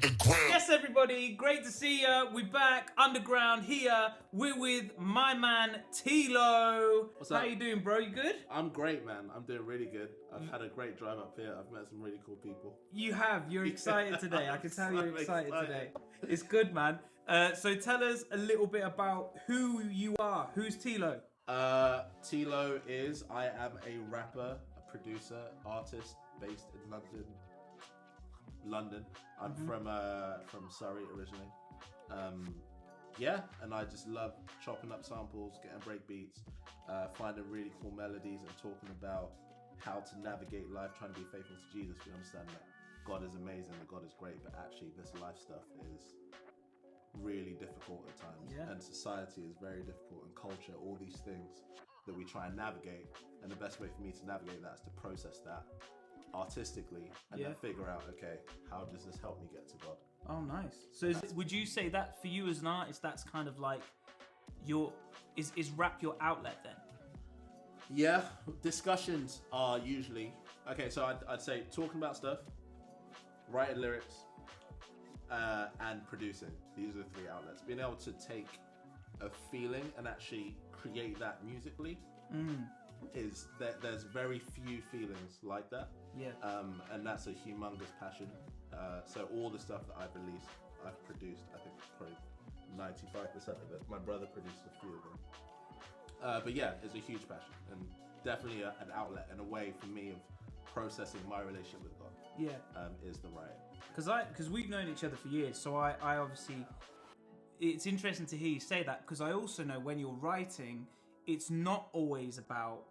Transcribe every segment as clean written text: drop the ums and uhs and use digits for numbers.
Yes, everybody, great to see ya. We're back underground here. We're with my man Teelow. What's How up? you doing, bro? You good? I'm great, man. I'm doing really good. I've had a great drive up here. I've met some really cool people. You have. You're excited today. I can tell I'm you're so excited excited. today. It's good, man. So tell us a little bit about who you are. Who's Teelow? Teelow is, I am a rapper, a producer, artist based in London. I'm from Surrey originally. Yeah, and I just love chopping up samples, getting break beats, finding really cool melodies, and talking about how to navigate life, trying to be faithful to Jesus. We understand that God is amazing and God is great, but actually this life stuff is really difficult at times, and society is very difficult, and culture, all these things that we try and navigate. And the best way for me to navigate that is to process that artistically and then figure out, okay, how does this help me get to God? Oh, nice. So would you say that for you as an artist, that's kind of like is rap your outlet then? Yeah, discussions are usually okay. So I'd say talking about stuff, writing lyrics, and producing. These are the three outlets. Being able to take a feeling and actually create that musically is that there's very few feelings like that. Yeah. And that's a humongous passion. So all the stuff that I've released, I've produced. I think probably 95% of it. My brother produced a few of them. But yeah, it's a huge passion and definitely an outlet and a way for me of processing my relationship with God. Yeah. Is the writing. Because we've known each other for years, so I obviously, it's interesting to hear you say that, because I also know when you're writing, it's not always about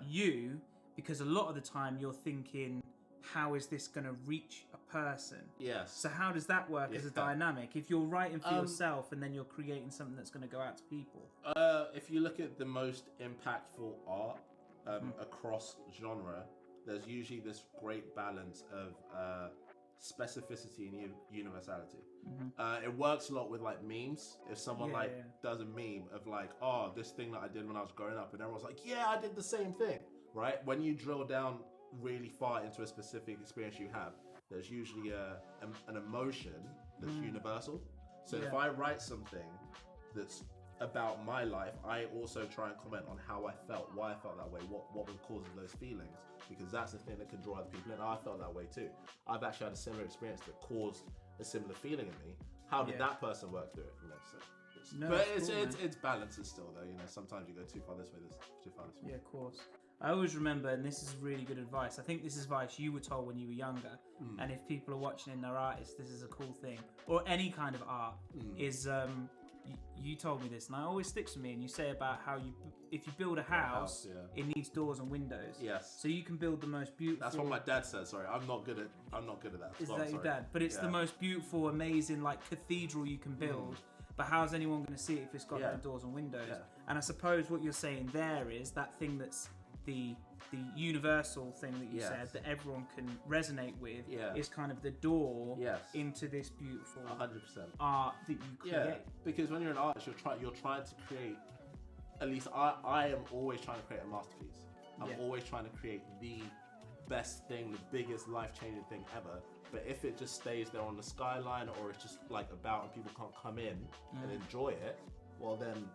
you, because a lot of the time you're thinking, how is this going to reach a person? Yes. So how does that work as a dynamic? If you're writing for yourself and then you're creating something that's going to go out to people? If you look at the most impactful art across genre, there's usually this great balance of specificity and universality. It works a lot with like memes. If someone does a meme of like, oh, this thing that I did when I was growing up, and everyone's like, yeah, I did the same thing, right? When you drill down really far into a specific experience you have, there's usually an emotion that's universal. So if I write something that's about my life, I also try and comment on how I felt, why I felt that way, what was causing those feelings, because that's the thing that can draw other people in. I felt that way too. I've actually had a similar experience that caused a similar feeling in me. How did that person work through it? You know, so it's balances still though. You know, sometimes you go too far this way, too far this way. Yeah, of course. I always remember, and this is really good advice, I think this is advice you were told when you were younger, and if people are watching and they're artists, this is a cool thing, or any kind of art, is you told me this, and it always sticks with me, and you say about how if you build a house, it needs doors and windows. Yes. So you can build the most beautiful... That's what my dad said, sorry. I'm not good at that. Is that your dad? But it's the most beautiful, amazing, like, cathedral you can build. But how's anyone going to see it if it's got no doors and windows? Yeah. And I suppose what you're saying there is that thing that's the universal thing that you said that everyone can resonate with is kind of the door into this beautiful 100% art that you create. Yeah, because when you're an artist, you're trying to create. At least I am always trying to create a masterpiece. I'm always trying to create the best thing, the biggest life-changing thing ever. But if it just stays there on the skyline, or it's just like about and people can't come in and enjoy it, well then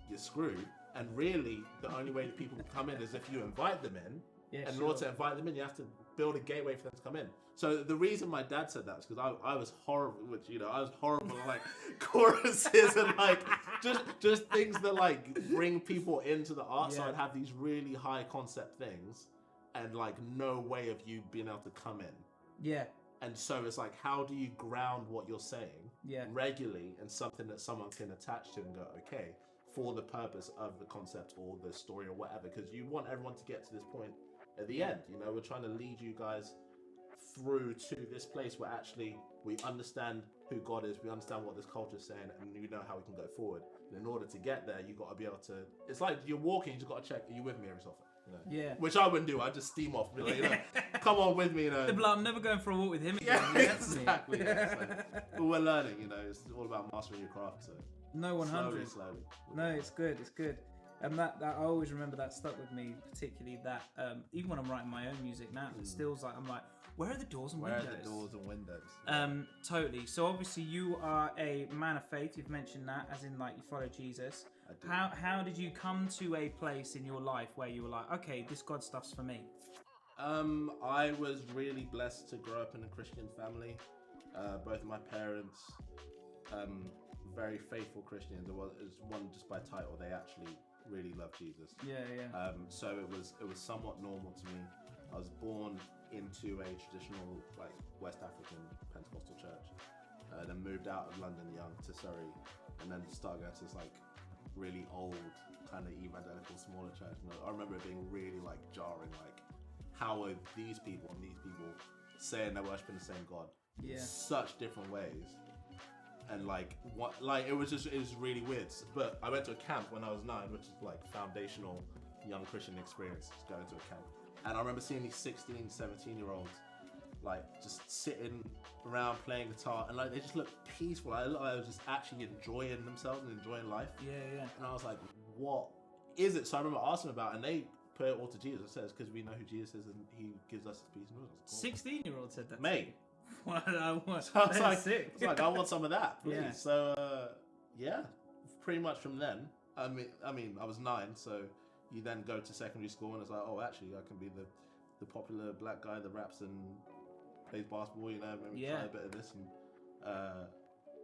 you're screwed. And really, the only way that people can come in is if you invite them in. And in order to invite them in, you have to build a gateway for them to come in. So the reason my dad said that is because I was horrible, I was horrible at like choruses and like just things that like bring people into the art. So I'd have these really high concept things, and like no way of you being able to come in. Yeah. And so it's like, how do you ground what you're saying regularly in something that someone can attach to and go, okay, for the purpose of the concept or the story or whatever, because you want everyone to get to this point at the end. You know, we're trying to lead you guys through to this place where actually we understand who God is, we understand what this culture is saying, and you know how we can go forward. And in order to get there, you've got to be able to, it's like you're walking, you just got to check, are you with me every so often? You know? Yeah. Which I wouldn't do. I'd just steam off. Be like, you know, come on with me, you know. I'm never going for a walk with him again. Yeah, exactly. But we're learning, you know. It's all about mastering your craft. So no, 100. Slowly. No, it's good. It's good. And that I always remember that stuck with me, particularly that even when I'm writing my own music now, it still's like I'm like, where are the doors and windows? Where are the doors and windows? Totally. So obviously you are a man of faith. You've mentioned that, as in like you follow Jesus. I do. How did you come to a place in your life where you were like, okay, this God stuff's for me? I was really blessed to grow up in a Christian family. Both of my parents, very faithful Christians. It was one just by title. They actually really love Jesus. Yeah. So it was somewhat normal to me. I was born into a traditional like West African Pentecostal church, then moved out of London young to Surrey, and then started going to this like really old kind of evangelical smaller church. And I remember it being really like jarring, like how are these people saying they're worshiping the same God in such different ways. And like what, like it was really weird. But I went to a camp when I was 9, which is like foundational young Christian experience, just going to a camp. And I remember seeing these 16, 17-year-olds like just sitting around playing guitar, and like they just looked peaceful. I looked like they were just actually enjoying themselves and enjoying life. Yeah. And I was like, what is it? So I remember asking about it, and they put it all to Jesus. It says, because we know who Jesus is and he gives us his peace and rule. 16-year-old said that. Mate. What? So I was like, sick. it's like, I want some of that, please. Yeah. So yeah, pretty much from then. I mean, I was 9, so you then go to secondary school, and it's like, oh, actually, I can be the popular black guy that raps and plays basketball. You know, maybe try a bit of this, and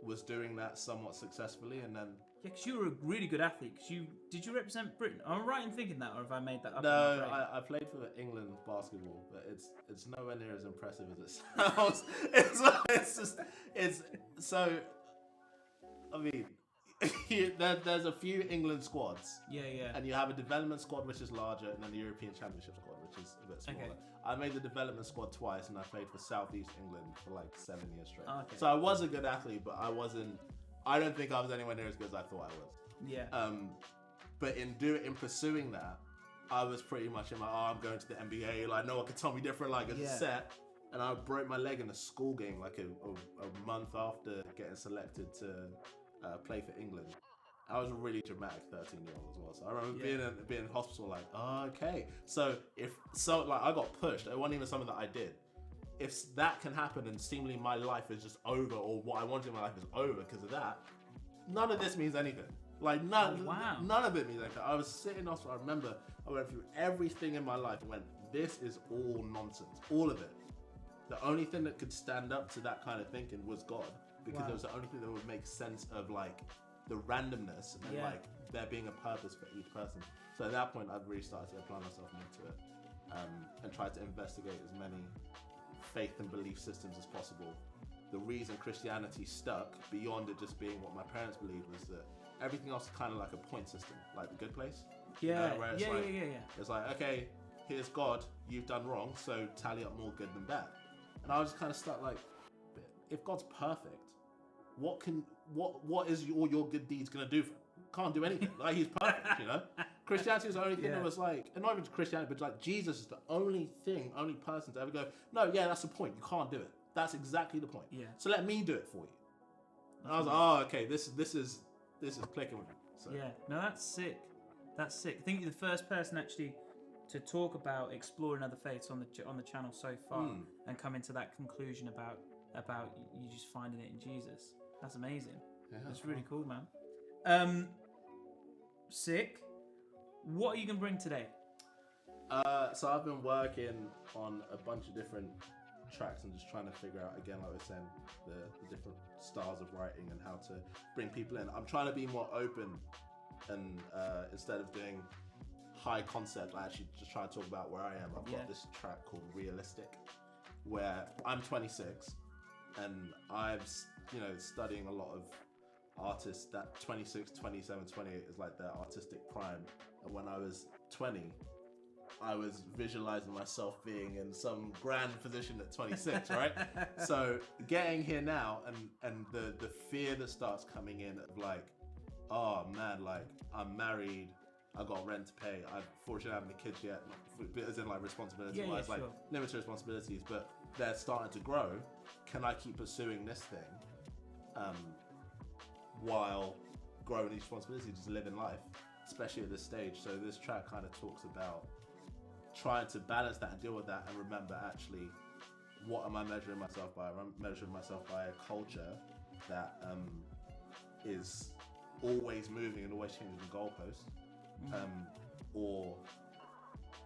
was doing that somewhat successfully, and then. Yeah, because you were a really good athlete. Did you represent Britain? Am I right in thinking that, or have I made that up? No, I played for England basketball, but it's nowhere near as impressive as it sounds. So. I mean, there's a few England squads. Yeah. And you have a development squad which is larger, and then the European Championship squad which is a bit smaller. Okay. I made the development squad twice, and I played for South East England for like 7 years straight. Oh, okay. So I was a good athlete, but I don't think I was anywhere near as good as I thought I was. Yeah. But in pursuing that, I was pretty much in my, I'm going to the NBA. Like no one could tell me different. Like it's set. And I broke my leg in a school game like a month after getting selected to play for England. I was a really dramatic 13-year-old as well. So I remember being in hospital like, oh, okay. So I got pushed. It wasn't even something that I did. If that can happen and seemingly my life is just over, or what I wanted in my life is over because of that, none of this means anything. Like none of it means anything. I was sitting in hospital. I remember I went through everything in my life and went, this is all nonsense. All of it. The only thing that could stand up to that kind of thinking was God, because it was the only thing that would make sense of like the randomness and like there being a purpose for each person. So at that point, I've really started to apply myself more to it, and tried to investigate as many faith and belief systems as possible. The reason Christianity stuck beyond it just being what my parents believed was that everything else is kind of like a point system, like The Good Place. Yeah. Where it's It's like, okay, here's God, you've done wrong, so tally up more good than bad. And I was just kind of stuck like, if God's perfect, what is all your good deeds gonna do for him? Can't do anything. Like he's perfect, you know. Christianity was the only thing that was like, and not even Christianity, but like Jesus is the only person to ever go, no, yeah, that's the point. You can't do it. That's exactly the point. Yeah. So let me do it for you. And I was like, oh, okay, this is clicking with me. So. Yeah. No, that's sick. That's sick. I think you're the first person actually to talk about exploring other faiths on the channel so far, and coming to that conclusion about you just finding it in Jesus. That's amazing. Yeah, that's really cool, man. Sick. What are you gonna bring today? So I've been working on a bunch of different tracks and just trying to figure out, again, like I was saying, the different styles of writing and how to bring people in. I'm trying to be more open, and instead of doing high concept, I actually just try to talk about where I am. I've got this track called Realistic, where I'm 26 and I'm studying a lot of artists that 26, 27, 28 is like their artistic prime. And when I was 20, I was visualizing myself being in some grand position at 26, right? So getting here now and the fear that starts coming in of like, oh man, like I'm married, I got rent to pay, I fortunately haven't any kids yet, not as in like responsibility wise, like limited responsibilities, but they're starting to grow. Can I keep pursuing this thing while growing these responsibilities, just living life? especially at this stage. So this track kind of talks about trying to balance that and deal with that, and remember actually, what am I measuring myself by? I'm measuring myself by a culture that is always moving and always changing the goalposts, or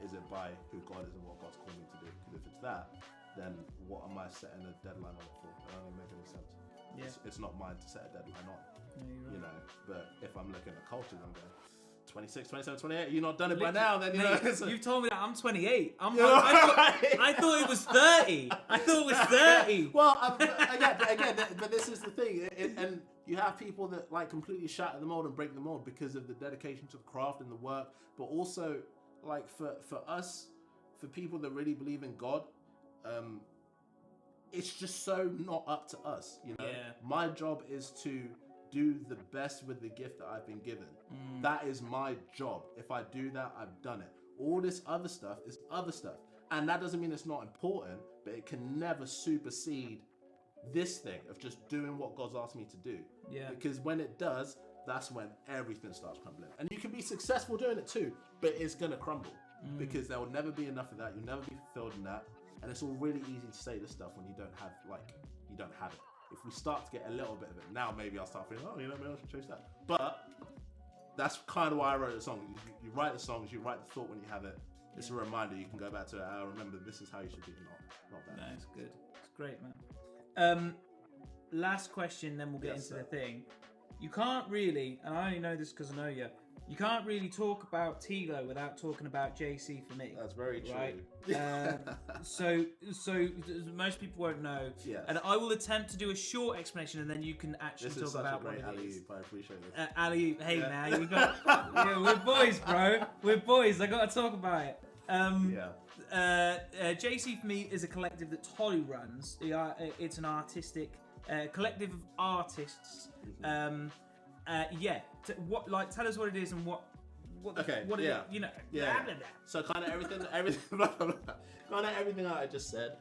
is it by who God is and what God's called me to do? Because if it's that, then what am I setting a deadline on it for? It doesn't make any sense. Yeah. It's not mine to set a deadline on. No, you know, but if I'm looking at cultures, I'm going 26, 27, 28. You've not done it by now, then you know. You've told me that I'm 28. I thought it was 30. I thought it was 30. Well, again, but this is the thing, and you have people that like completely shatter the mold and break the mold because of the dedication to the craft and the work, but also like for us, for people that really believe in God, it's just so not up to us, you know. Yeah. My job is to do the best with the gift that I've been given. That is my job. If I do that, I've done it. All this other stuff is other stuff, and that doesn't mean it's not important, but it can never supersede this thing of just doing what God's asked me to do. Yeah. Because when it does, that's when everything starts crumbling. And you can be successful doing it too, but it's gonna crumble because there will never be enough of that. You'll never be fulfilled in that. And it's all really easy to say this stuff when you don't have it. If we start to get a little bit of it, now maybe I'll start feeling, maybe I should chase that. But that's kind of why I wrote the song. You write the songs, you write the thought when you have it. It's a reminder. You can go back to it. I remember this is how you should be, not that. No, it's good. It's great, man. Last question, then we'll get into the thing. You can't really, and I only know this because I know you. You can't really talk about Teelow without talking about JC for me. That's very true. Right? So most people won't know. Yes. And I will attempt to do a short explanation, and then you can actually talk about what it is. I appreciate this. Alley-oop. Hey, man, you got. We're boys, bro. We're boys. I got to talk about it. JC for me is a collective that Tolly runs. It's an artistic collective of artists. Tell us what it is and what it is, you know. Yeah. Blah, blah, blah. So kind of everything that I just said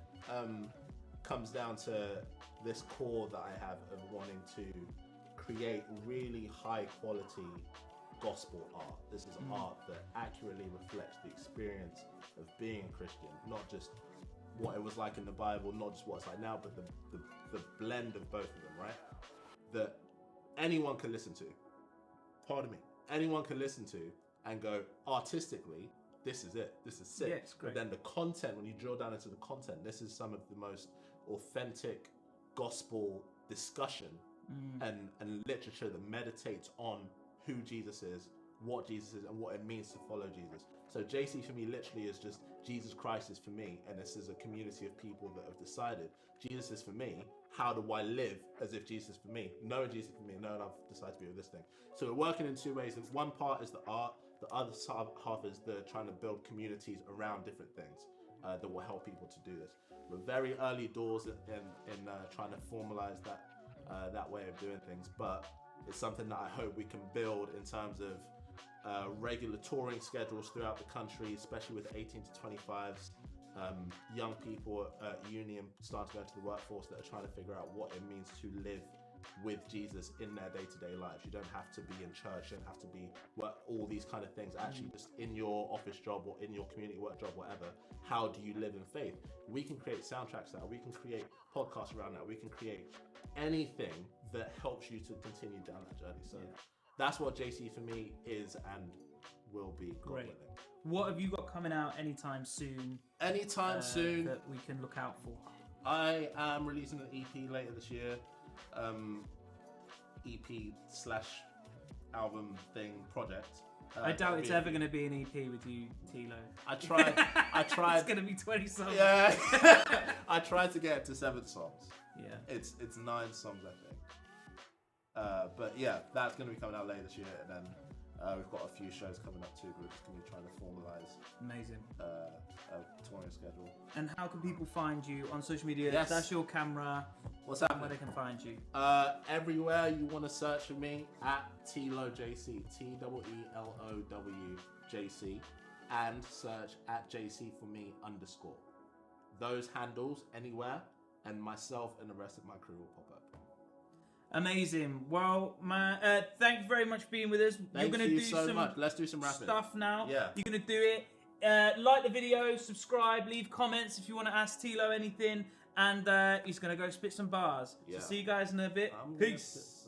comes down to this core that I have of wanting to create really high quality gospel art. This is art that accurately reflects the experience of being a Christian, not just what it was like in the Bible, not just what it's like now, but the blend of both of them, right? That anyone can listen to. Pardon me. Anyone can listen to and go, artistically, this is it. This is sick. Yeah, it's great. But then the content, when you drill down into the content, this is some of the most authentic gospel discussion and literature that meditates on who Jesus is, what Jesus is, and what it means to follow Jesus. So JC for me literally is just Jesus Christ is for me, and this is a community of people that have decided Jesus is for me. How do I live as if Jesus is for me? Knowing Jesus is for me, knowing I've decided to be with this thing. So we're working in two ways. One part is the art, the other half is the trying to build communities around different things that will help people to do this. We're very early doors in trying to formalize that way of doing things, but it's something that I hope we can build in terms of regular touring schedules throughout the country, especially with 18 to 25s, young people at uni and starting to go into the workforce that are trying to figure out what it means to live with Jesus in their day-to-day lives. You don't have to be in church, you don't have to be all these kind of things. Actually, just in your office job or in your community work job, whatever, how do you live in faith? We can create soundtracks that, we can create podcasts around that, we can create anything that helps you to continue down that journey. So that's what JC for me is and will be. Great. What have you got coming out anytime soon? Soon that we can look out for. I am releasing an EP later this year. EP/album thing project. I doubt it's ever going to be an EP with you, Teelow. I tried. It's going to be 20 songs. Yeah. I tried to get it to 7 songs. Yeah. It's 9 songs, I think. But yeah, that's going to be coming out later this year, and then we've got a few shows coming up too. We're just going to be trying to formalize. Amazing. A touring schedule. And how can people find you on social media? Yes. That's your camera. What's happening? Where they can find you? Everywhere you want to search for me at TeelowJC, TeelowJC, and search at JC4me_. Those handles anywhere, and myself and the rest of my crew will pop up. Amazing. Well, man, thank you very much for being with us. Thank You're gonna you do so some much. Let's do some rapping stuff now. Yeah. You're gonna do it. Like the video, subscribe, leave comments if you want to ask Teelow anything, and he's gonna go spit some bars. Yeah. So see you guys in a bit. Peace.